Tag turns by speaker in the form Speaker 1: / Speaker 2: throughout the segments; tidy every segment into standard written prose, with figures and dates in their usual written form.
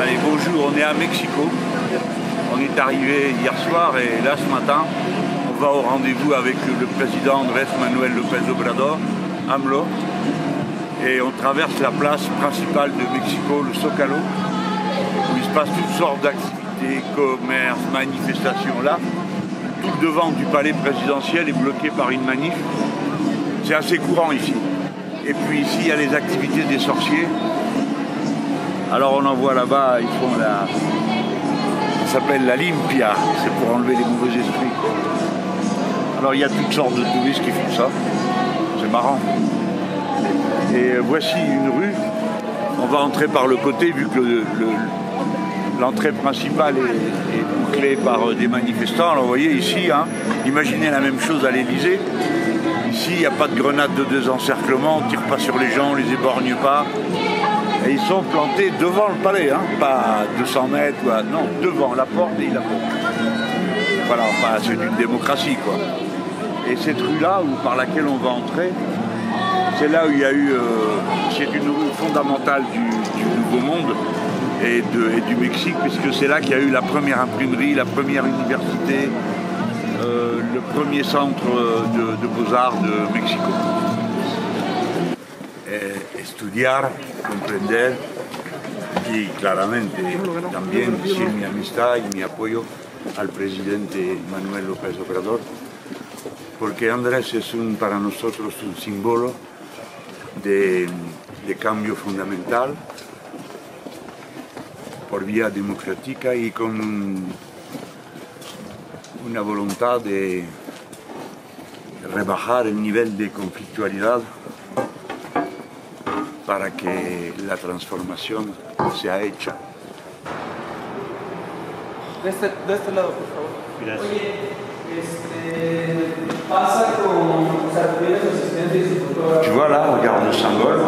Speaker 1: Allez, bonjour, on est à Mexico. On est arrivé hier soir et là ce matin, on va au rendez-vous avec le président Andrés Manuel López Obrador, AMLO. Et on traverse la place principale de Mexico, le Zócalo, où il se passe toutes sortes d'activités, commerces, manifestations. Là, tout le devant du palais présidentiel est bloqué par une manif. C'est assez courant ici. Et puis ici, il y a les activités des sorciers. Alors on en voit là-bas, ils font la... Ça s'appelle la limpia, c'est pour enlever les mauvais esprits. Alors il y a toutes sortes de touristes qui font ça. C'est marrant. Et voici une rue. On va entrer par le côté, vu que l'entrée principale est bouclée par des manifestants. Alors vous voyez ici, hein, imaginez la même chose à l'Élysée. Ici, il n'y a pas de grenade de désencerclement, on ne tire pas sur les gens, on ne les éborgne pas. Et ils sont plantés devant le palais, hein, pas 200 mètres, non, devant la porte et la porte. Voilà, enfin, c'est une démocratie, quoi. Et cette rue-là, par laquelle on va entrer, c'est là où il y a eu... c'est une rue fondamentale du Nouveau Monde et du Mexique, puisque c'est là qu'il y a eu la première imprimerie, la première université, le premier centre de beaux-arts de Mexico. Estudiar, comprender y claramente también decir mi amistad y mi apoyo al presidente Manuel López Obrador, porque Andrés es para nosotros un símbolo de cambio fundamental por vía democrática y con una voluntad de rebajar el nivel de conflictualidad para que la transformación sea hecha.
Speaker 2: De este lado, por favor.
Speaker 1: Gracias.
Speaker 2: Oye, pasa con, o sea, tienes asistentes y fotógrafos.
Speaker 1: Tu vois là, regarde le symbole.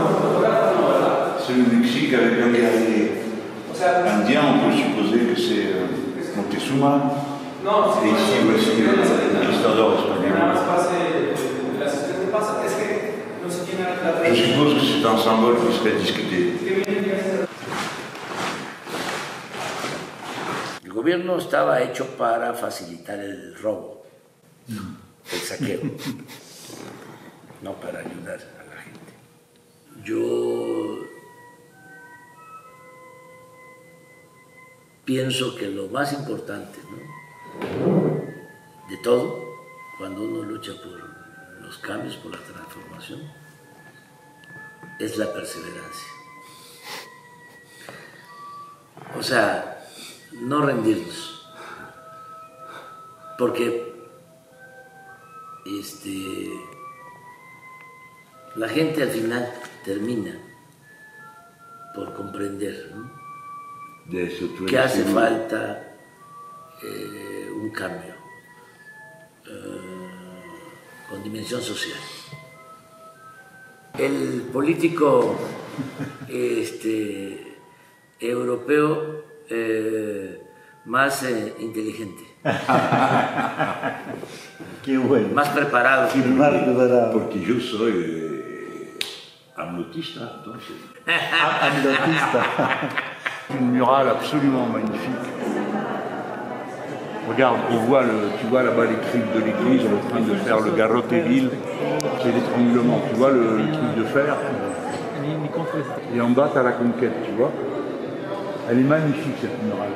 Speaker 1: C'est le Mexique avec un guerrier indien, on peut supposer que c'est Montezuma.
Speaker 2: No,
Speaker 1: et ici, voici le conquistador espagnol.
Speaker 2: El asistente pasa, es que no sé quién era la...
Speaker 1: Je suppose que c'est un symbole qui serait discuté.
Speaker 3: El gobierno estaba hecho para facilitar el robo, el saqueo, no para ayudar a la gente. Yo pienso que lo más importante, ¿no?, de todo, cuando uno lucha por los cambios, por la transformación, es la perseverancia. O sea, no rendirnos, porque la gente al final termina por comprender, ¿no?, que hace falta un cambio con dimensión social. El político europeo más inteligente,
Speaker 4: Qué bueno.
Speaker 3: más preparado.
Speaker 1: Porque yo soy amlotista, entonces.
Speaker 4: Amlotista.
Speaker 1: Une murale absolument magnifique. Regarde, tu vois là-bas les cris de l'église en train de faire le garrote-ville, c'est l'étranglement, tu vois le truc de fer. Et en bas, tu as la conquête, tu vois. Elle est magnifique cette murale.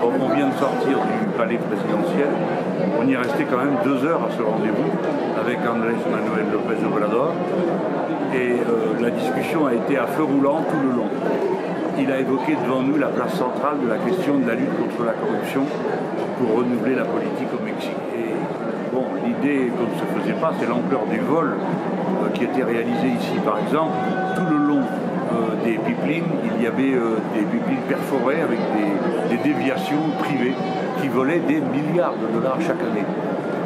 Speaker 1: On vient de sortir du palais présidentiel, on y est resté quand même 2 heures à ce rendez-vous avec Andrés Manuel López Obrador. Et la discussion a été à feu roulant tout le long. Il a évoqué devant nous la place centrale de la question de la lutte contre la corruption pour renouveler la politique au Mexique. Et bon, l'idée qu'on ne se faisait pas, c'est l'ampleur du vol qui était réalisé ici. Par exemple, tout le long des pipelines, il y avait des pipelines perforées avec des déviations privées qui volaient des milliards de dollars chaque année.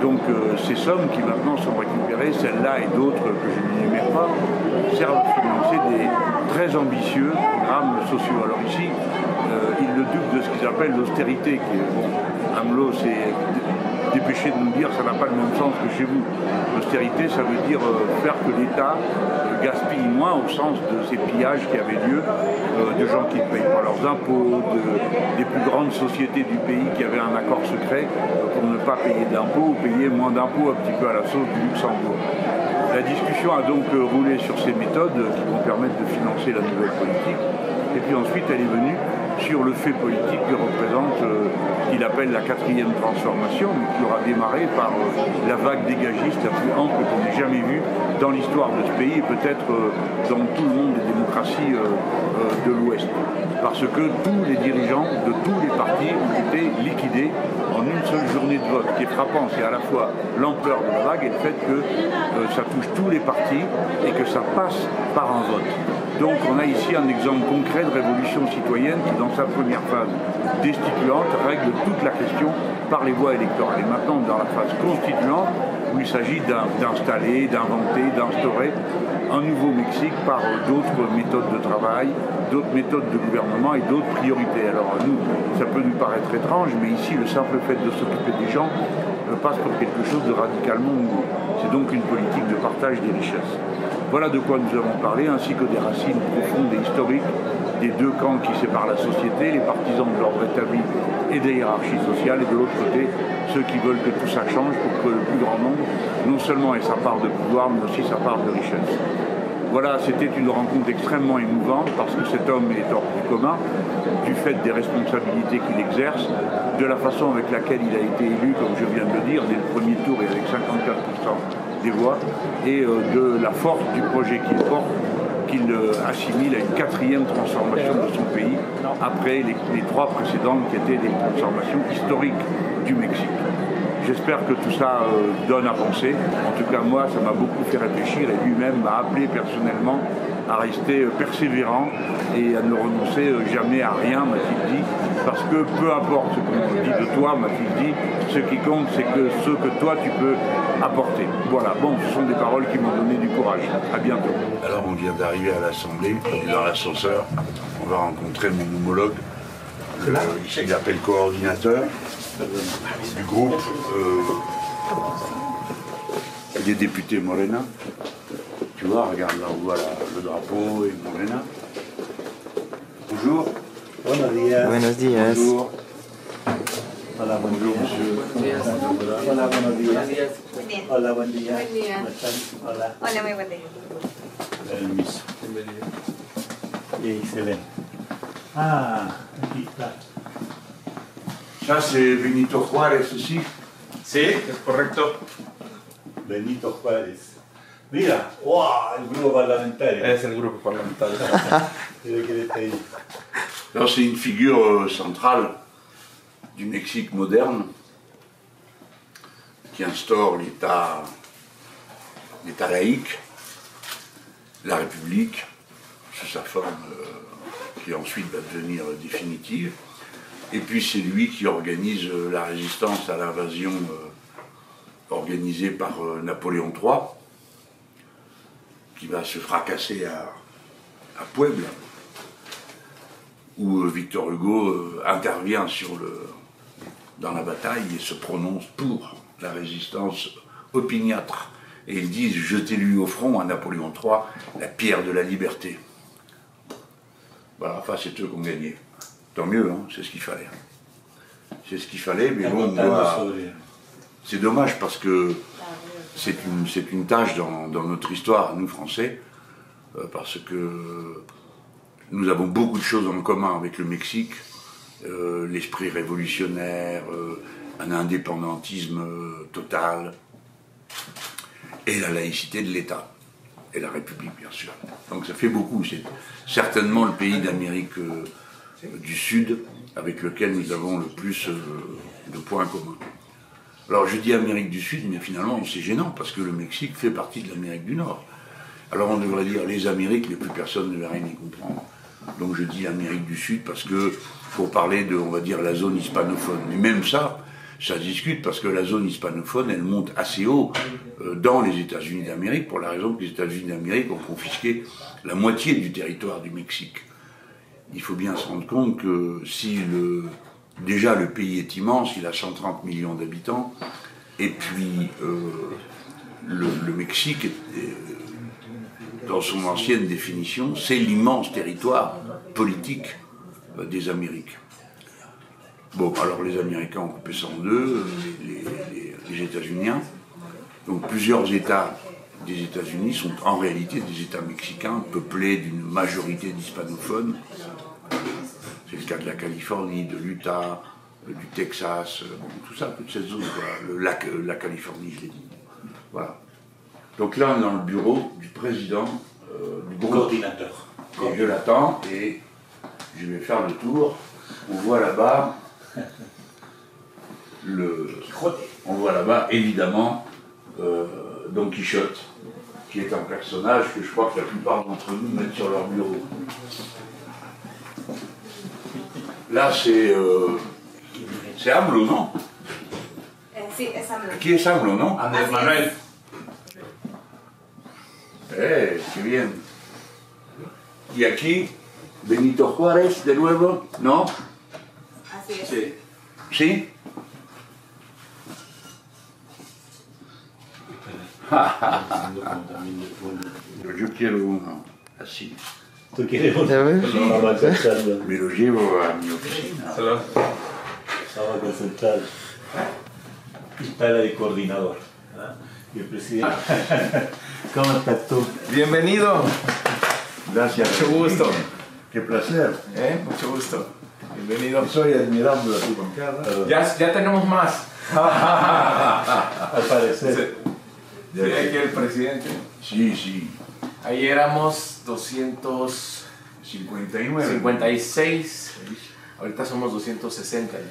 Speaker 1: Donc ces sommes qui maintenant sont récupérées, celles-là et d'autres que je n'énumère pas, servent à financer des très ambitieux programmes sociaux. Alors ici, ils le doublent de ce qu'ils appellent l'austérité, qui est, bon, AMLO s'est dépêché de nous dire que ça n'a pas le même sens que chez vous. L'austérité, ça veut dire faire que l'État gaspille moins au sens de ces pillages qui avaient lieu, de gens qui ne payent pas leurs impôts, des plus grandes sociétés du pays qui avaient un accord secret pour ne pas payer d'impôts ou payer moins d'impôts un petit peu à la sauce du Luxembourg. La discussion a donc roulé sur ces méthodes qui vont permettre de financer la nouvelle politique. Et puis ensuite, elle est venue sur le fait politique que représente qu'il appelle la 4e transformation, mais qui aura démarré par la vague dégagiste la plus ample qu'on ait jamais vue dans l'histoire de ce pays et peut-être dans tout le monde des démocraties de l'Ouest. Parce que tous les dirigeants de tous les partis ont été liquidés en une seule journée de vote. Ce qui est frappant, c'est à la fois l'ampleur de la vague et le fait que ça touche tous les partis et que ça passe par un vote. Donc on a ici un exemple concret de révolution citoyenne qui, dans sa première phase destituante, règle toute la question par les voies électorales. Et maintenant, dans la phase constituante, où il s'agit d'installer, d'inventer, d'instaurer un nouveau Mexique par d'autres méthodes de travail, d'autres méthodes de gouvernement et d'autres priorités. Alors nous, ça peut nous paraître étrange, mais ici, le simple fait de s'occuper des gens passe pour quelque chose de radicalement nouveau. C'est donc une politique de partage des richesses. Voilà de quoi nous avons parlé, ainsi que des racines profondes et historiques des deux camps qui séparent la société, les partisans de l'ordre établi et des hiérarchies sociales, et de l'autre côté, ceux qui veulent que tout ça change pour que le plus grand nombre, non seulement ait sa part de pouvoir, mais aussi sa part de richesse. Voilà, c'était une rencontre extrêmement émouvante parce que cet homme est hors du commun, du fait des responsabilités qu'il exerce, de la façon avec laquelle il a été élu, comme je viens de le dire, dès le premier tour et avec 54% des voix, et de la force du projet qu'il porte, qu'il assimile à une 4e transformation de son pays, après les 3 précédentes qui étaient des transformations historiques du Mexique. J'espère que tout ça donne à penser. En tout cas, moi, ça m'a beaucoup fait réfléchir et lui-même m'a appelé personnellement à rester persévérant et à ne renoncer jamais à rien, m'a-t-il dit. Parce que peu importe ce qu'on dit de toi, m'a-t-il dit, ce qui compte, c'est que ce que toi, tu peux apporter. Voilà, bon, ce sont des paroles qui m'ont donné du courage. À bientôt. Alors, on vient d'arriver à l'Assemblée, on est dans l'ascenseur. On va rencontrer mon homologue, ici il appelle coordinateur du groupe des députés Morena. Tu vois, regarde là, on voit le drapeau et Morena. Bonjour.
Speaker 4: Buenos días.
Speaker 5: Buenos días.
Speaker 1: Bonjour.
Speaker 4: Hola,
Speaker 1: Bonjour, monsieur.
Speaker 4: Hola, buenos días.
Speaker 6: Muy bien.
Speaker 4: Hola, buen día.
Speaker 6: Buen día.
Speaker 4: ¿Cómo están? Hola.
Speaker 6: Hola, muy buen día.
Speaker 4: Y ahí se ven. Ah, aquí está.
Speaker 1: Ça, c'est Benito Juárez aussi.
Speaker 7: Sí, es correcto.
Speaker 4: Benito Juárez. Mira, ¡wow! El grupo parlamentario.
Speaker 7: Es el grupo parlamentario.
Speaker 4: Mira quién está ahí.
Speaker 1: Alors, c'est une figure centrale du Mexique moderne qui instaure l'État laïque, la République, sous sa forme qui ensuite va devenir définitive. Et puis c'est lui qui organise la résistance à l'invasion organisée par Napoléon III, qui va se fracasser à Puebla, où Victor Hugo intervient dans la bataille et se prononce pour la résistance opiniâtre. Et ils disent « Jetez-lui au front à Napoléon III la pierre de la liberté ». Voilà, enfin c'est eux qui ont gagné. Tant mieux, hein, c'est ce qu'il fallait. C'est ce qu'il fallait, mais bon, moi, c'est dommage parce que c'est une tâche dans notre histoire, nous Français, parce que nous avons beaucoup de choses en commun avec le Mexique, l'esprit révolutionnaire, un indépendantisme total, et la laïcité de l'État, et la République, bien sûr. Donc ça fait beaucoup, c'est certainement le pays d'Amérique du Sud avec lequel nous avons le plus de points communs. Alors je dis Amérique du Sud, mais finalement c'est gênant parce que le Mexique fait partie de l'Amérique du Nord. Alors on devrait dire les Amériques, mais plus personne ne va rien y comprendre. Donc je dis Amérique du Sud parce que pour parler de, on va dire, la zone hispanophone. Mais même ça se discute parce que la zone hispanophone, elle monte assez haut dans les États-Unis d'Amérique pour la raison que les États-Unis d'Amérique ont confisqué la moitié du territoire du Mexique. Il faut bien se rendre compte que si déjà le pays est immense, il a 130 millions d'habitants, et puis le Mexique dans son ancienne définition, c'est l'immense territoire politique des Amériques. Bon, alors les Américains ont coupé ça en deux, les États-Unis. Donc plusieurs États des États-Unis sont en réalité des États mexicains peuplés d'une majorité d'hispanophones. C'est le cas de la Californie, de l'Utah, du Texas, tout ça, toute cette zone, la Californie, je l'ai dit. Voilà. Donc là, on est dans le bureau du président du groupe.
Speaker 4: Coordinateur.
Speaker 1: Et je l'attends et je vais faire le tour. On voit là-bas on voit là-bas évidemment Don Quichotte, qui est un personnage que je crois que la plupart d'entre nous mettent sur leur bureau. Là, c'est AMLO, non?
Speaker 5: Sí, es AMLO.
Speaker 1: Qui est AMLO, non?
Speaker 7: Andrés Manuel.
Speaker 1: Qué bien. Y aquí, Benito Juárez de nuevo, ¿no?
Speaker 5: Así es.
Speaker 7: Sí.
Speaker 1: ¿Sí? Pero yo quiero uno así.
Speaker 4: ¿Tú quieres uno? No vamos a alcanzarlo.
Speaker 1: Me lo llevo a mi oficina.
Speaker 7: Salud.
Speaker 4: Vamos a concentrar. Aquí está la de coordinador. ¿Ah? Y el presidente. ¿Cómo estás tú?
Speaker 7: Bienvenido.
Speaker 1: Gracias.
Speaker 7: Mucho gusto.
Speaker 1: Qué placer.
Speaker 7: Mucho gusto. Bienvenido.
Speaker 1: Estoy admirando a tu bancada.
Speaker 7: Ya tenemos más.
Speaker 4: Al parecer.
Speaker 7: Sí, aquí el presidente.
Speaker 1: Sí, sí.
Speaker 7: Ahí éramos 259. 56. Ahorita somos 260 ya.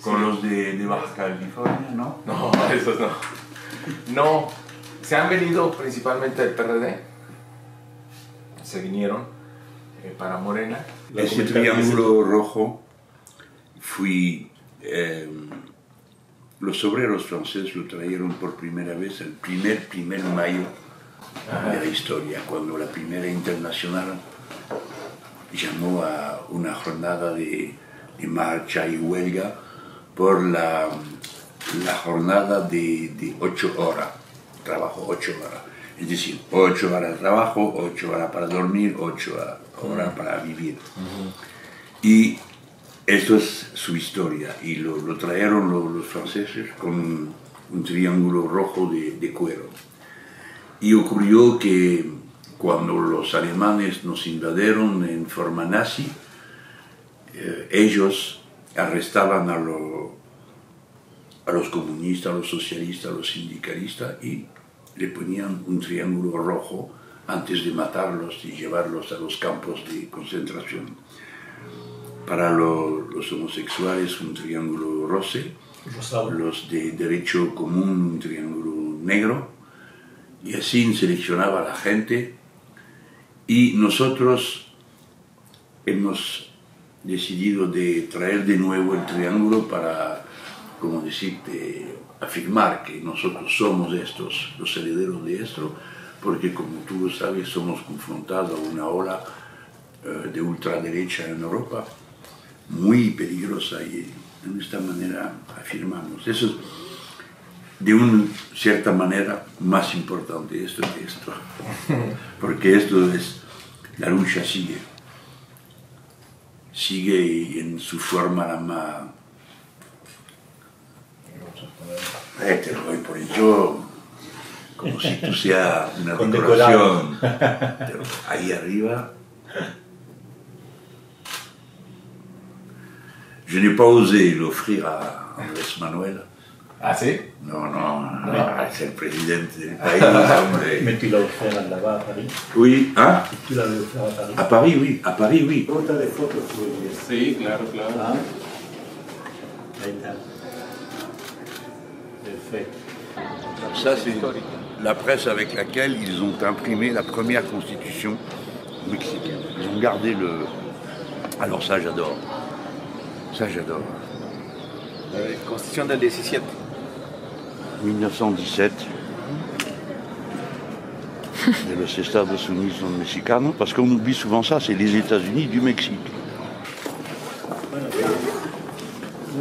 Speaker 1: Con los de Baja California, ¿no?
Speaker 7: No, esos no. No, se han venido principalmente del PRD. Se vinieron para Morena.
Speaker 1: Ese triángulo rojo los obreros franceses lo trajeron por primera vez el primer mayo de la historia, cuando la primera internacional llamó a una jornada de marcha y huelga por la jornada de 8 horas, trabajo 8 horas. Es decir, 8 horas de trabajo, 8 horas para dormir, 8 horas para vivir. Y esto es su historia, y lo trajeron los franceses con un triángulo rojo de cuero. Y ocurrió que cuando los alemanes nos invadieron en forma nazi, ellos arrestaban a los comunistas, a los socialistas, a los sindicalistas y le ponían un triángulo rojo antes de matarlos y llevarlos a los campos de concentración. Para los homosexuales un triángulo rosa, los de derecho común un triángulo negro, y así seleccionaba a la gente. Y nosotros hemos decidido de traer de nuevo el triángulo para, como decirte, afirmar que nosotros somos estos, los herederos de esto, porque como tú lo sabes, somos confrontados a una ola de ultraderecha en Europa, muy peligrosa, y de esta manera afirmamos. Eso es, de una cierta manera, más importante esto que esto, porque esto es, la lucha sigue y en su forma la más... te lo doy por ello, como si tú seas una decoración. Pero ahí arriba... Je n'ai pas osé l'offrir à Andrés Manuel.
Speaker 7: ¿Ah, sí?
Speaker 1: No, es el presidente del país, hombre.
Speaker 4: Mais tu l'as offert là-bas à Paris.
Speaker 1: Oui, hein?
Speaker 4: Tu l'avais offert à Paris.
Speaker 1: À Paris, oui, à Paris, oui.
Speaker 4: ¿Cómo están las fotos?
Speaker 7: Sí, claro.
Speaker 4: Ah. Ahí está. Perfecto.
Speaker 1: Ça, c'est la presse avec laquelle ils ont imprimé la première constitution mexicaine. Ils ont gardé le... Alors ça, j'adore. Ça, j'adore.
Speaker 7: Constitución del 17.
Speaker 1: 1917. Et los Estados Unidos son mexicanos, parce qu'on oublie souvent ça, c'est les États-Unis du Mexique.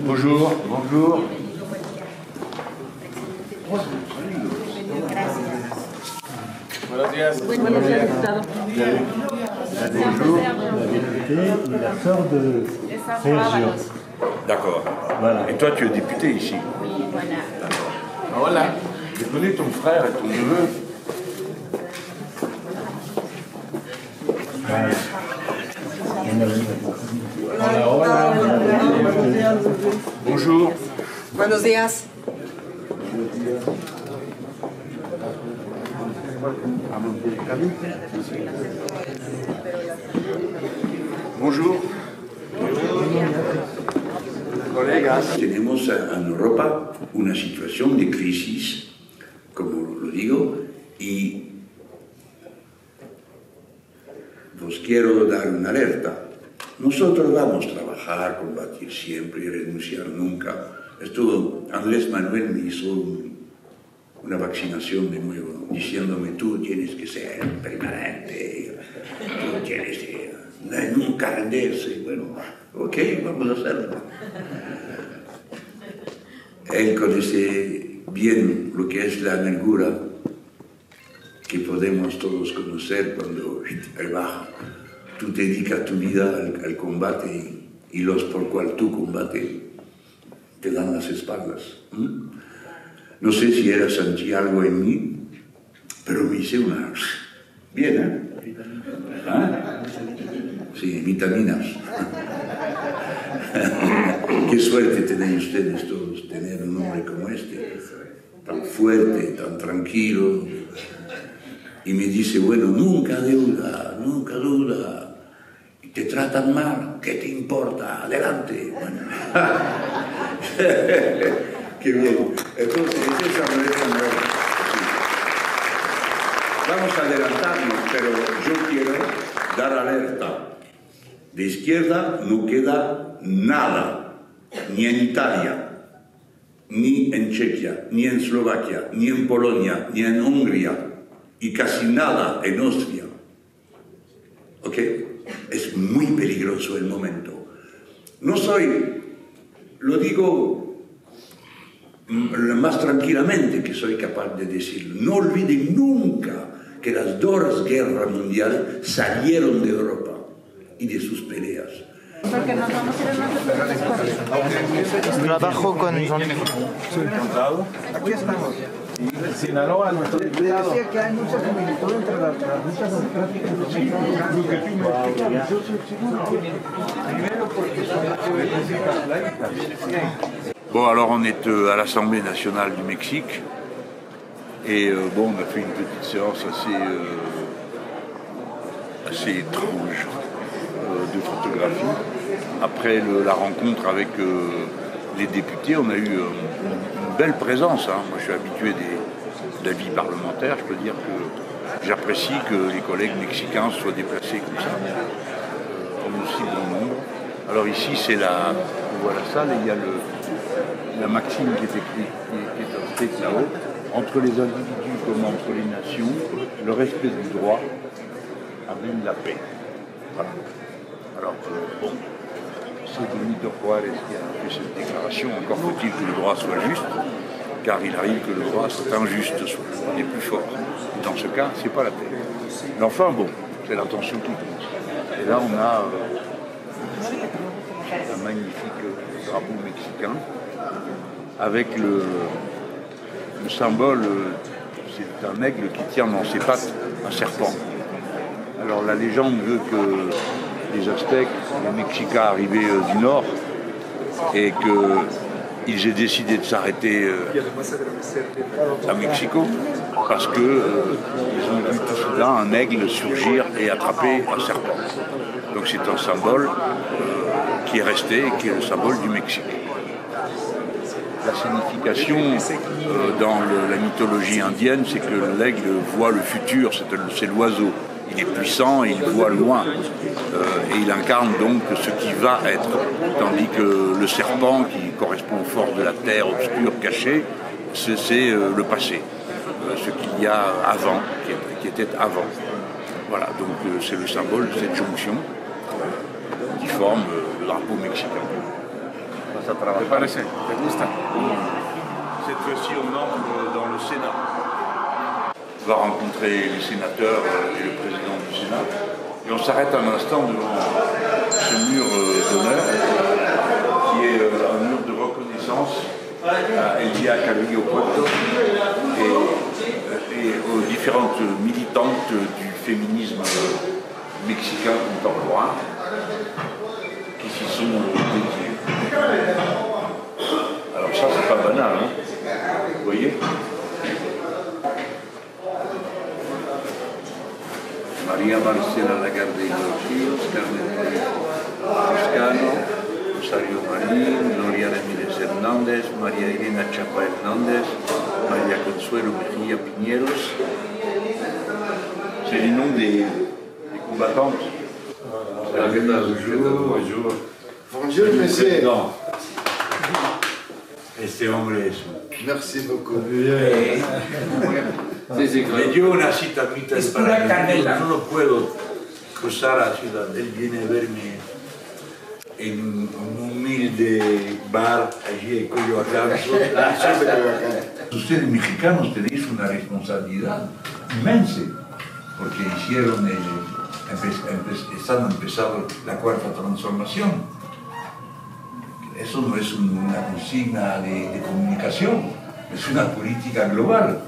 Speaker 1: Bonjour. Bonjour.
Speaker 7: Buenos días.
Speaker 6: Buenos días, diputado.
Speaker 4: Bonjour, la députée et la sœur de Sergio.
Speaker 1: D'accord.
Speaker 4: Voilà.
Speaker 1: Et toi, tu es député ici?
Speaker 5: Oui, voilà.
Speaker 7: Hola. Je connais ton frère et ton neveu. Bonjour.
Speaker 6: Buenos días.
Speaker 1: Bonjour.
Speaker 7: Colegas.
Speaker 8: Tenemos en Europa una situación de crisis, como lo digo, y os quiero dar una alerta. Nosotros vamos a trabajar, combatir siempre y renunciar nunca. Esto Andrés Manuel me hizo una vaccinación de nuevo, diciéndome tú tienes que ser permanente, tú tienes que nunca rendirse. Bueno, ok, vamos a hacerlo. Él conoce bien lo que es la amargura que podemos todos conocer cuando él baja. Tú te dedicas tu vida al combate y los por cual tú combates te dan las espaldas. No sé si era Santiago en mí, pero me hice una... Bien, ¿eh? ¿Ah? Sí, vitaminas. Qué suerte tenéis ustedes todos, tener un hombre como este, tan fuerte, tan tranquilo. Y me dice, bueno, nunca duda, nunca duda. Y te tratan mal, ¿qué te importa? Adelante. Bueno. Qué bien. Entonces, esa manera vamos a adelantarnos, pero yo quiero dar alerta. De izquierda no queda nada, ni en Italia, ni en Chequia, ni en Eslovaquia, ni en Polonia, ni en Hungría, y casi nada en Austria. ¿Ok? Es muy peligroso el momento. No soy, lo digo más tranquilamente que soy capaz de decirlo. No olviden nunca que las dos guerras mundiales salieron de Europa y de sus peleas.
Speaker 6: Porque nos vamos a ir a una
Speaker 2: Trabajo con...
Speaker 7: Aquí estamos. Sinaloa, nuestro diputado.
Speaker 2: Decía que hay mucha similitud entre las luchas democráticas y los mexicanos. Yo soy primero porque son las laicas.
Speaker 1: Bon, alors on est à l'Assemblée nationale du Mexique et bon, on a fait une petite séance assez étrange de photographie. Après la rencontre avec les députés, on a eu une belle présence. Hein. Moi, je suis habitué de la vie parlementaire. Je peux dire que j'apprécie que les collègues mexicains soient déplacés comme ça, en aussi bon nombre. Alors ici, c'est on voit la salle et il y a la maxime qui est écrite, qui est inscrite là-haut, entre les individus comme entre les nations, le respect du droit amène la paix. Voilà. Alors, bon, c'est Benito Juárez qui a fait cette déclaration. Encore faut-il que le droit soit juste, car il arrive que le droit soit injuste, soit les plus forts. Et dans ce cas, c'est pas la paix. Mais enfin, bon, c'est l'intention qui compte. Et là, on a un magnifique drapeau mexicain avec le symbole, c'est un aigle qui tient dans ses pattes un serpent. Alors la légende veut que les Aztèques, les Mexicains arrivés du nord, et qu'ils aient décidé de s'arrêter à Mexico parce qu'ils ont vu tout soudain un aigle surgir et attraper un serpent. Donc c'est un symbole qui est resté et qui est le symbole du Mexique. La signification dans la mythologie indienne, c'est que l'aigle voit le futur, c'est l'oiseau. Il est puissant et il voit loin. Et il incarne donc ce qui va être. Tandis que le serpent, qui correspond aux forces de la terre obscure, cachée, c'est le passé. Ce qu'il y a avant, qui était avant. Voilà, donc c'est le symbole de cette jonction qui forme le drapeau mexicain. Ça travaille.
Speaker 7: ¿Te parece? ¿Te gusta?
Speaker 1: Cette fois-ci, on entre dans le Sénat. va rencontrer les sénateurs et le président du Sénat. Et on s'arrête un instant devant ce mur d'honneur, qui est un mur de reconnaissance à El Día Carrillo Puerto et aux différentes militantes du féminisme mexicain contemporain qui s'y sont dédiées. Alors ça, c'est pas banal, hein. Vous voyez? María Marcela Lagarde Ríos, Carmen Toscano, Rosario Marín, Gloria Ramírez Hernández, María Elena Chapa Hernández, María Consuelo Mejía Piñeros. C'est les noms des combattantes. Bonjour.
Speaker 9: Bonjour, monsieur.
Speaker 1: Este hombre es...
Speaker 9: Merci beaucoup.
Speaker 1: Me dio una cita para que no lo puedo cruzar la ciudad. Él viene a verme en un humilde bar allí en Coyoacán. Ustedes mexicanos tenéis una responsabilidad inmensa porque están empezando la cuarta transformación. Eso no es una consigna de comunicación, es una política global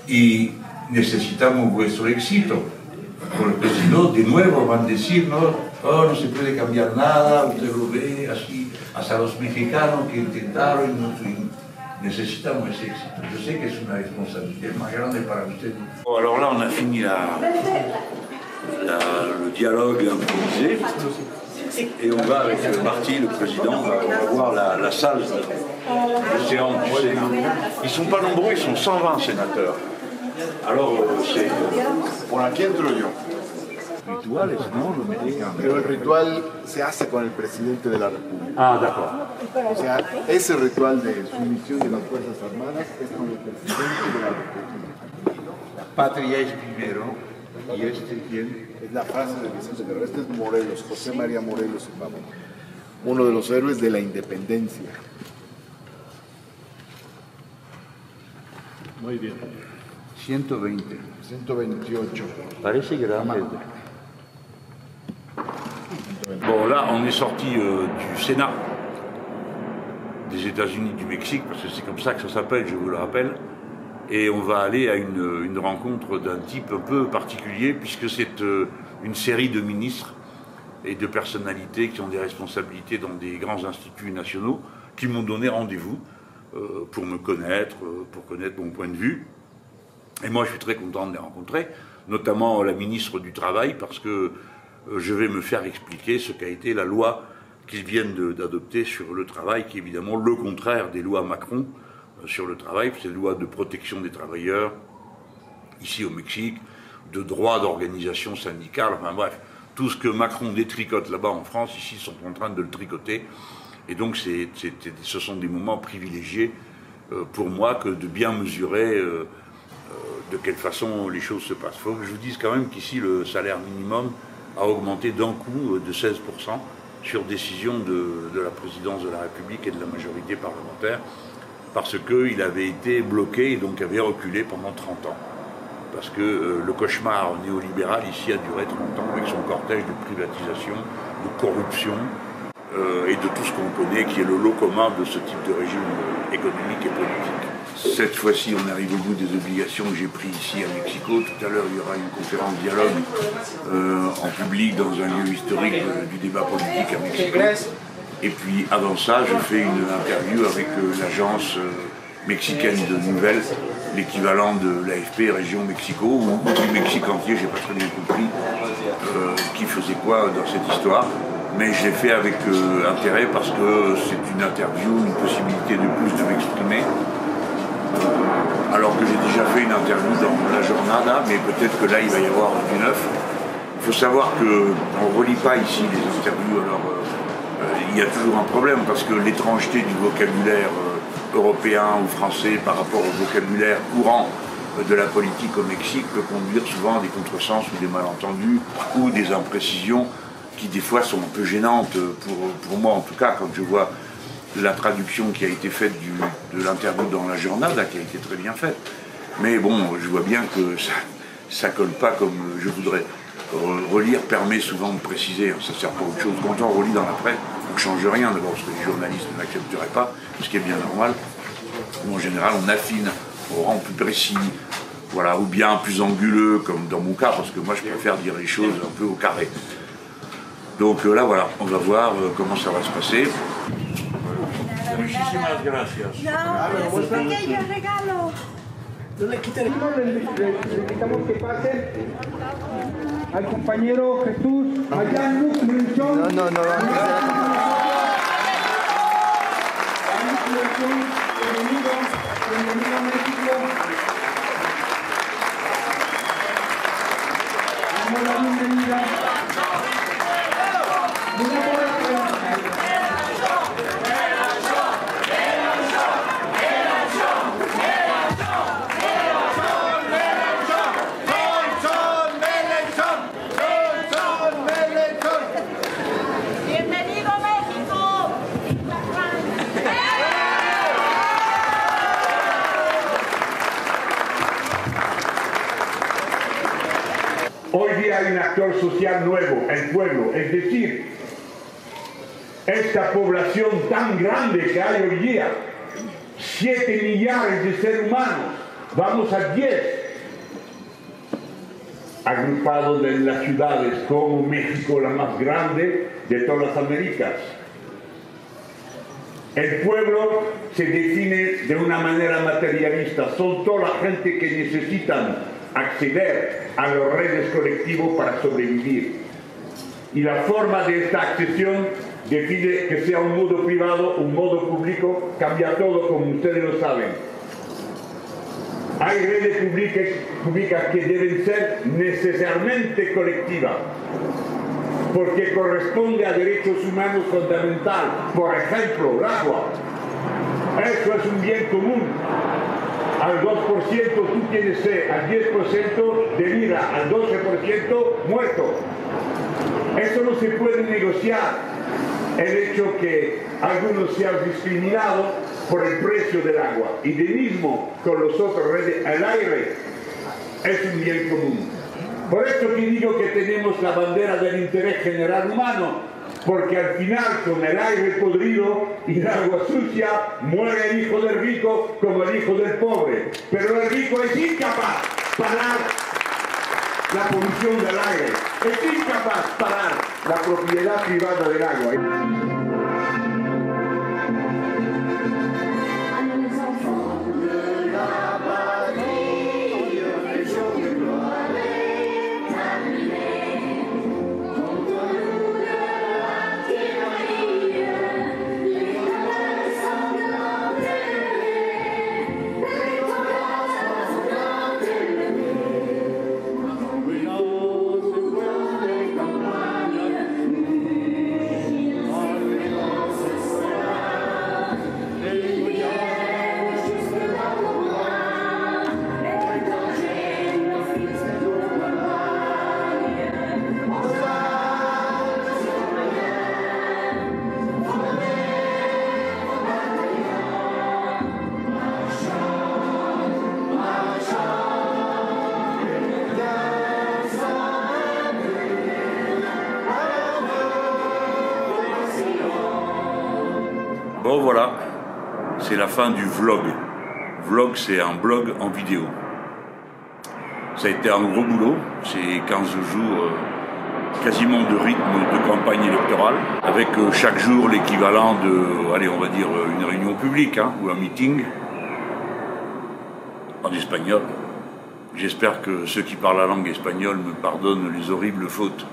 Speaker 1: y necesitamos vuestro éxito, porque si no, de nuevo van a decir, no se puede cambiar nada, usted lo ve así, hasta los mexicanos que intentaron, necesitamos ese éxito. Yo sé que es una responsabilidad más grande para ustedes. Alors là, on a fini le dialogue improvisé. Et on va avec Marty, le président, on va voir la salle de séance du Sénat. Ils ne sont pas nombreux, ils sont 120 sénateurs. Alors, c'est...
Speaker 9: ¿Por aquí entro yo?
Speaker 1: Rituales, ¿no? Lo mexicanos.
Speaker 9: Pero el ritual se hace con el presidente de la República.
Speaker 1: Ah, d'accord.
Speaker 9: O sea, ese ritual de sumisión de las Fuerzas Armadas es con el presidente de la República.
Speaker 1: La patria es primero, y ¿quién?
Speaker 9: Es la frase de Vicente Guerrero. Este es Morelos, José María Morelos y Pavón, uno de los héroes de la independencia.
Speaker 1: Muy bien. 120.
Speaker 9: 128.
Speaker 1: Parece grande. Bon, là, on est sorti du Sénat des États-Unis du Mexique, parce que c'est comme ça que ça s'appelle, je vous le rappelle. Et on va aller à une rencontre d'un type un peu particulier, puisque c'est une série de ministres et de personnalités qui ont des responsabilités dans des grands instituts nationaux, qui m'ont donné rendez-vous pour me connaître, pour connaître mon point de vue. Et moi, je suis très content de les rencontrer, notamment la ministre du Travail, parce que je vais me faire expliquer ce qu'a été la loi qu'ils viennent d'adopter sur le travail, qui est évidemment le contraire des lois Macron sur le travail, c'est une loi de protection des travailleurs, ici au Mexique, de droit d'organisation syndicale, enfin bref, tout ce que Macron détricote là-bas en France, ici ils sont en train de le tricoter, et donc ce sont des moments privilégiés pour moi que de bien mesurer de quelle façon les choses se passent. Il faut que je vous dise quand même qu'ici le salaire minimum a augmenté d'un coup de 16% sur décision de la présidence de la République et de la majorité parlementaire, parce qu'il avait été bloqué et donc avait reculé pendant 30 ans. Parce que le cauchemar néolibéral ici a duré 30 ans avec son cortège de privatisation, de corruption et de tout ce qu'on connaît qui est le lot commun de ce type de régime économique et politique. Cette fois-ci, on arrive au bout des obligations que j'ai prises ici à Mexico. Tout à l'heure, il y aura une conférence dialogue en public dans un lieu historique du débat politique à Mexico. Et puis avant ça, je fais une interview avec l'agence mexicaine de nouvelles, l'équivalent de l'AFP Région Mexico, ou du Mexique entier, j'ai pas très bien compris qui faisait quoi dans cette histoire. Mais je l'ai fait avec intérêt parce que c'est une interview, une possibilité de plus de m'exprimer. Alors que j'ai déjà fait une interview dans la Jornada, mais peut-être que là il va y avoir du neuf. Il faut savoir qu'on ne relie pas ici les interviews, alors il y a toujours un problème parce que l'étrangeté du vocabulaire européen ou français par rapport au vocabulaire courant de la politique au Mexique peut conduire souvent à des contresens ou des malentendus ou des imprécisions qui des fois sont un peu gênantes pour moi en tout cas quand je vois la traduction qui a été faite de l'interview dans la Jornada, qui a été très bien faite. Mais bon, je vois bien que ça colle pas comme je voudrais. Relire permet souvent de préciser, ça sert pas à autre chose. Quand on relit dans la presse, on ne change rien d'abord, parce que les journalistes ne l'accepteraient pas, ce qui est bien normal. Mais en général, on affine, on rend plus précis, voilà, ou bien plus anguleux, comme dans mon cas, parce que moi je préfère dire les choses un peu au carré. Donc là, voilà, on va voir comment ça va se passer. Muchísimas gracias.
Speaker 6: No, es un pequeño regalo.
Speaker 2: Le invitamos que pasen al compañero Jesús Mayán Menchón.
Speaker 9: No.
Speaker 2: Bienvenido a México. Damos la bienvenida.
Speaker 6: Bienvenido a México.
Speaker 10: Hoy día hay un actor social nuevo, el pueblo, es decir, esta población tan grande que hay hoy día, 7 millares de seres humanos, vamos a 10, agrupados en las ciudades como México, la más grande de todas las Américas. El pueblo se define de una manera materialista, son toda la gente que necesitan acceder a las redes colectivas para sobrevivir. Y la forma de esta accesión define que sea un modo privado, un modo público, cambia todo como ustedes lo saben. Hay redes públicas que deben ser necesariamente colectivas, porque corresponde a derechos humanos fundamentales, por ejemplo, el agua. Eso es un bien común. Al 2% tú tienes sed, al 10% de vida, al 12% muerto. Eso no se puede negociar. El hecho que algunos sean discriminados por el precio del agua. Y de mismo con los otros redes, el aire es un bien común. Por eso que digo que tenemos la bandera del interés general humano, porque al final con el aire podrido y el agua sucia muere el hijo del rico como el hijo del pobre. Pero el rico es incapaz de parar la polución del aire, es incapaz de parar la propiedad privada del agua.
Speaker 1: Bon voilà, c'est la fin du vlog. Vlog, c'est un blog en vidéo. Ça a été un gros boulot, c'est 15 jours quasiment de rythme de campagne électorale, avec chaque jour l'équivalent de, allez, on va dire une réunion publique ou un meeting en espagnol. J'espère que ceux qui parlent la langue espagnole me pardonnent les horribles fautes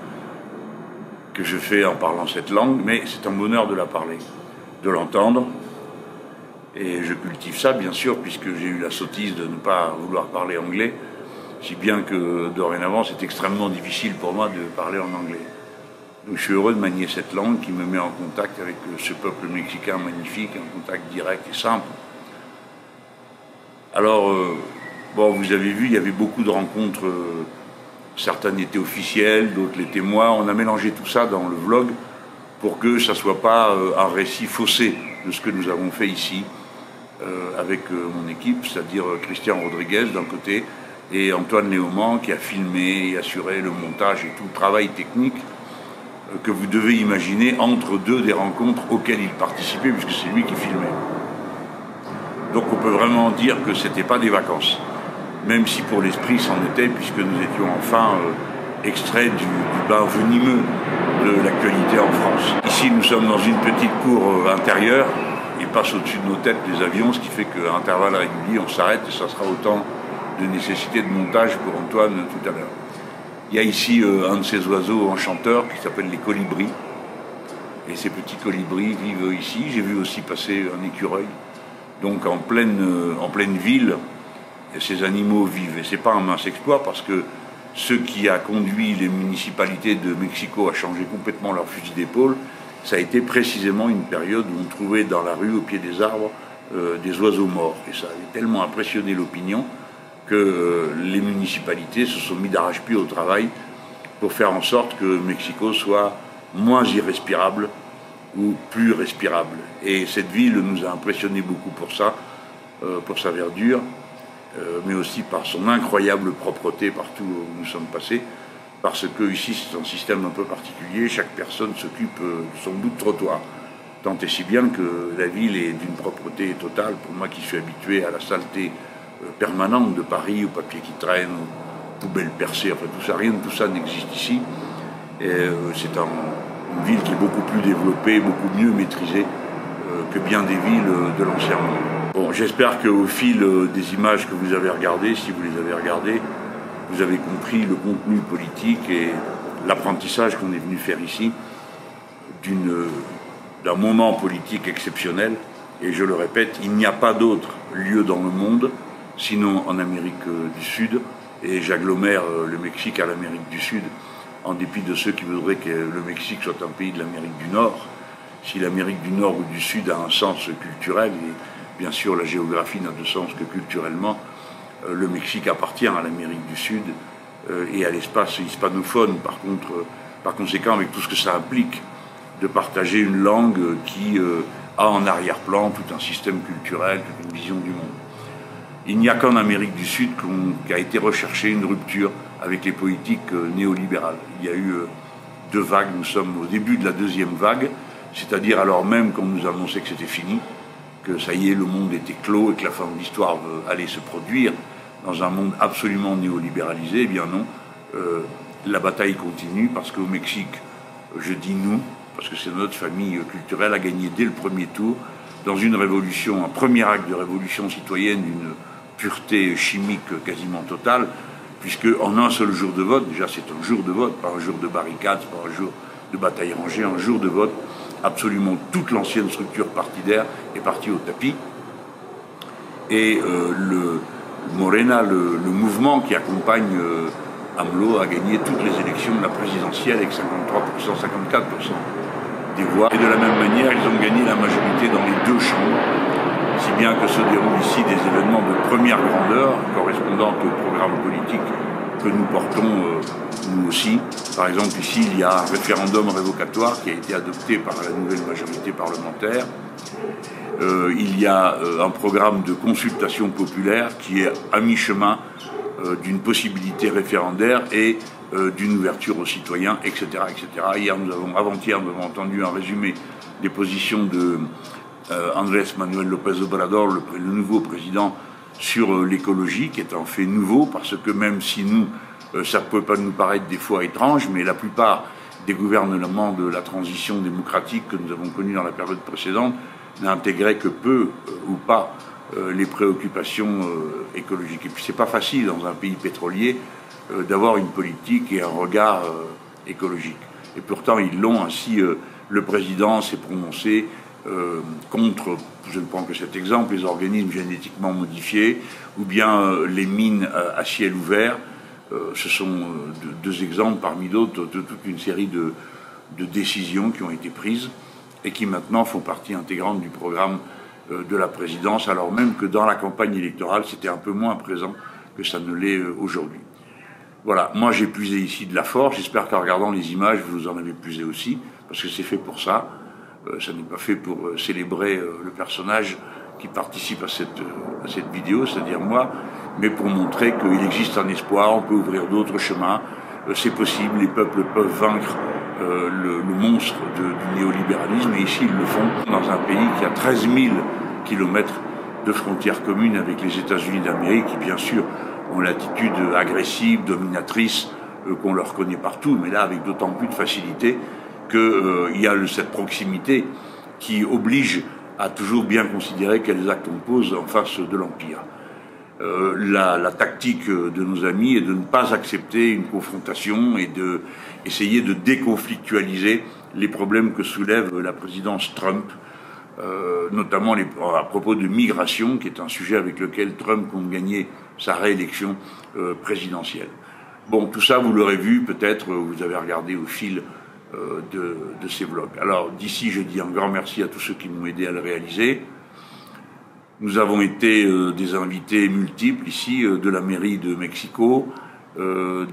Speaker 1: que je fais en parlant cette langue, mais c'est un bonheur de la parler, de l'entendre, et je cultive ça bien sûr puisque j'ai eu la sottise de ne pas vouloir parler anglais, si bien que dorénavant c'est extrêmement difficile pour moi de parler en anglais. Donc je suis heureux de manier cette langue qui me met en contact avec ce peuple mexicain magnifique, un contact direct et simple. Alors, bon, vous avez vu, il y avait beaucoup de rencontres, certaines étaient officielles, d'autres les témoins, on a mélangé tout ça dans le vlog pour que ça ne soit pas un récit faussé de ce que nous avons fait ici. avec mon équipe, c'est-à-dire Christian Rodriguez d'un côté et Antoine Léaumont qui a filmé et assuré le montage et tout le travail technique que vous devez imaginer entre deux des rencontres auxquelles il participait, puisque c'est lui qui filmait. Donc on peut vraiment dire que ce n'était pas des vacances, même si pour l'esprit c'en était, puisque nous étions enfin extraits du bain venimeux de l'actualité en France. Ici nous sommes dans une petite cour intérieure, il passe au-dessus de nos têtes les avions, ce qui fait qu'à intervalles réguliers on s'arrête et ça sera autant de nécessité de montage pour Antoine tout à l'heure. Il y a ici un de ces oiseaux enchanteurs qui s'appelle les colibris. Et ces petits colibris vivent ici. J'ai vu aussi passer un écureuil. Donc en pleine ville, ces animaux vivent. Et ce n'est pas un mince exploit parce que ce qui a conduit les municipalités de Mexico à changer complètement leur fusil d'épaule, ça a été précisément une période où on trouvait dans la rue, au pied des arbres, des oiseaux morts. Et ça avait tellement impressionné l'opinion que les municipalités se sont mis d'arrache-pied au travail pour faire en sorte que Mexico soit moins irrespirable ou plus respirable. Et cette ville nous a impressionnés beaucoup pour ça, pour sa verdure, mais aussi par son incroyable propreté partout où nous sommes passés, parce que ici c'est un système un peu particulier, chaque personne s'occupe de son bout de trottoir. Tant et si bien que la ville est d'une propreté totale, pour moi qui suis habitué à la saleté permanente de Paris, aux papiers qui traînent, aux poubelles percées, enfin tout ça, rien de tout ça n'existe ici. C'est une ville qui est beaucoup plus développée, beaucoup mieux maîtrisée que bien des villes de l'ancien monde. Bon, j'espère qu'au fil des images que vous avez regardées, si vous les avez regardées, vous avez compris le contenu politique et l'apprentissage qu'on est venu faire ici d'un moment politique exceptionnel. Et je le répète, il n'y a pas d'autre lieu dans le monde sinon en Amérique du Sud, et j'agglomère le Mexique à l'Amérique du Sud, en dépit de ceux qui voudraient que le Mexique soit un pays de l'Amérique du Nord. Si l'Amérique du Nord ou du Sud a un sens culturel, et bien sûr la géographie n'a de sens que culturellement, le Mexique appartient à l'Amérique du Sud et à l'espace hispanophone, par conséquent avec tout ce que ça implique de partager une langue qui a en arrière-plan tout un système culturel, toute une vision du monde. Il n'y a qu'en Amérique du Sud qu'a été recherchée une rupture avec les politiques néolibérales. Il y a eu deux vagues, nous sommes au début de la deuxième vague, c'est-à-dire alors même qu'on nous annonçait que c'était fini, que ça y est, le monde était clos et que la fin de l'histoire allait se produire dans un monde absolument néolibéralisé. Eh bien non, la bataille continue parce qu'au Mexique, je dis nous, parce que c'est notre famille culturelle, a gagné dès le premier tour dans une révolution, un premier acte de révolution citoyenne d'une pureté chimique quasiment totale, puisque en un seul jour de vote, déjà c'est un jour de vote, pas un jour de barricade, pas un jour de bataille rangée, un jour de vote, absolument toute l'ancienne structure partidaire est partie au tapis. Et le Morena, le mouvement qui accompagne AMLO, a gagné toutes les élections de la présidentielle avec 53%, 54% des voix. Et de la même manière, ils ont gagné la majorité dans les deux chambres, si bien que se déroulent ici des événements de première grandeur, correspondant au programme politique que nous portons nous aussi. Par exemple, ici, il y a un référendum révocatoire qui a été adopté par la nouvelle majorité parlementaire. Il y a un programme de consultation populaire qui est à mi-chemin d'une possibilité référendaire et d'une ouverture aux citoyens, etc., etc. Avant-hier, nous avons entendu un résumé des positions de Andrés Manuel López Obrador, le nouveau président, sur l'écologie, qui est un fait nouveau, parce que même si nous, ça ne peut pas nous paraître des fois étrange, mais la plupart des gouvernements de la transition démocratique que nous avons connus dans la période précédente n'intégraient que peu ou pas les préoccupations écologiques. Et puis c'est pas facile dans un pays pétrolier d'avoir une politique et un regard écologique. Et pourtant ils l'ont. Ainsi le président s'est prononcé contre, je ne prends que cet exemple, les organismes génétiquement modifiés ou bien les mines à ciel ouvert. Ce sont deux exemples parmi d'autres de toute une série de décisions qui ont été prises et qui maintenant font partie intégrante du programme de la présidence, alors même que dans la campagne électorale, c'était un peu moins présent que ça ne l'est aujourd'hui. Voilà, moi j'ai puisé ici de la force, j'espère qu'en regardant les images, vous en avez puisé aussi, parce que c'est fait pour ça. Ça n'est pas fait pour célébrer le personnage qui participe à cette vidéo, c'est-à-dire moi, mais pour montrer qu'il existe un espoir, on peut ouvrir d'autres chemins, c'est possible, les peuples peuvent vaincre le monstre du néolibéralisme, et ici ils le font dans un pays qui a 13 000 kilomètres de frontières communes avec les États-Unis d'Amérique, qui bien sûr ont l'attitude agressive, dominatrice, qu'on leur connaît partout, mais là avec d'autant plus de facilité qu'il y a cette proximité qui oblige à toujours bien considérer quels actes on pose en face de l'Empire. La tactique de nos amis est de ne pas accepter une confrontation et d'essayer de déconflictualiser les problèmes que soulève la présidence Trump, notamment à propos de migration, qui est un sujet avec lequel Trump compte gagner sa réélection présidentielle. Bon, tout ça, vous l'aurez vu, peut-être, vous avez regardé au fil de ces vlogs. Alors, d'ici, je dis un grand merci à tous ceux qui m'ont aidé à le réaliser. Nous avons été des invités multiples ici, de la mairie de Mexico, d'un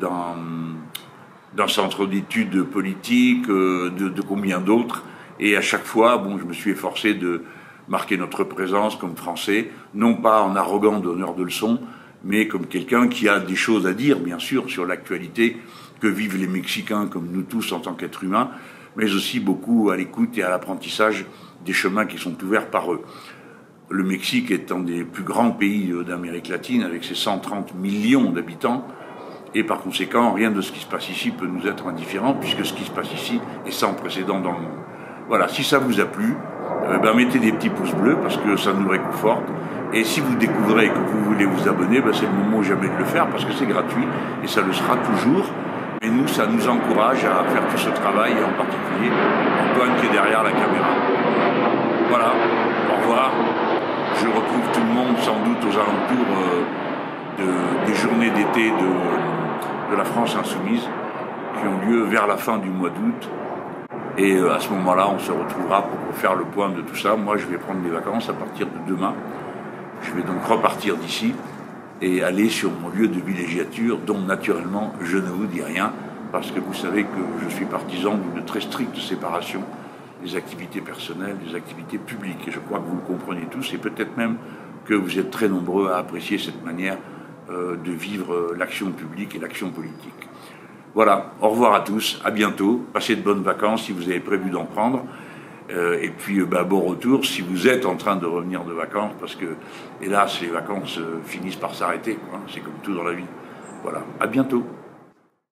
Speaker 1: centre d'études politiques, de combien d'autres. Et à chaque fois, bon, je me suis efforcé de marquer notre présence comme Français, non pas en arrogant donneur de leçons, mais comme quelqu'un qui a des choses à dire, bien sûr, sur l'actualité que vivent les Mexicains, comme nous tous en tant qu'êtres humains, mais aussi beaucoup à l'écoute et à l'apprentissage des chemins qui sont ouverts par eux. Le Mexique est un des plus grands pays d'Amérique latine, avec ses 130 millions d'habitants, et par conséquent, rien de ce qui se passe ici peut nous être indifférent, puisque ce qui se passe ici est sans précédent dans le monde. Voilà, si ça vous a plu, mettez des petits pouces bleus, parce que ça nous réconforte. Et si vous découvrez que vous voulez vous abonner, c'est le moment jamais de le faire, parce que c'est gratuit, et ça le sera toujours. Et nous, ça nous encourage à faire tout ce travail, et en particulier Antoine qui est derrière la caméra. Voilà, au revoir. Je retrouve tout le monde sans doute aux alentours des journées d'été de la France Insoumise, qui ont lieu vers la fin du mois d'août. Et à ce moment-là, on se retrouvera pour faire le point de tout ça. Moi, je vais prendre des vacances à partir de demain. Je vais donc repartir d'ici et aller sur mon lieu de villégiature, dont naturellement je ne vous dis rien, parce que vous savez que je suis partisan d'une très stricte séparation des activités personnelles, des activités publiques. Et je crois que vous le comprenez tous, et peut-être même que vous êtes très nombreux à apprécier cette manière de vivre l'action publique et l'action politique. Voilà, au revoir à tous, à bientôt, passez de bonnes vacances si vous avez prévu d'en prendre. Et puis bon retour si vous êtes en train de revenir de vacances, parce que hélas les vacances finissent par s'arrêter, c'est comme tout dans la vie. Voilà, à bientôt.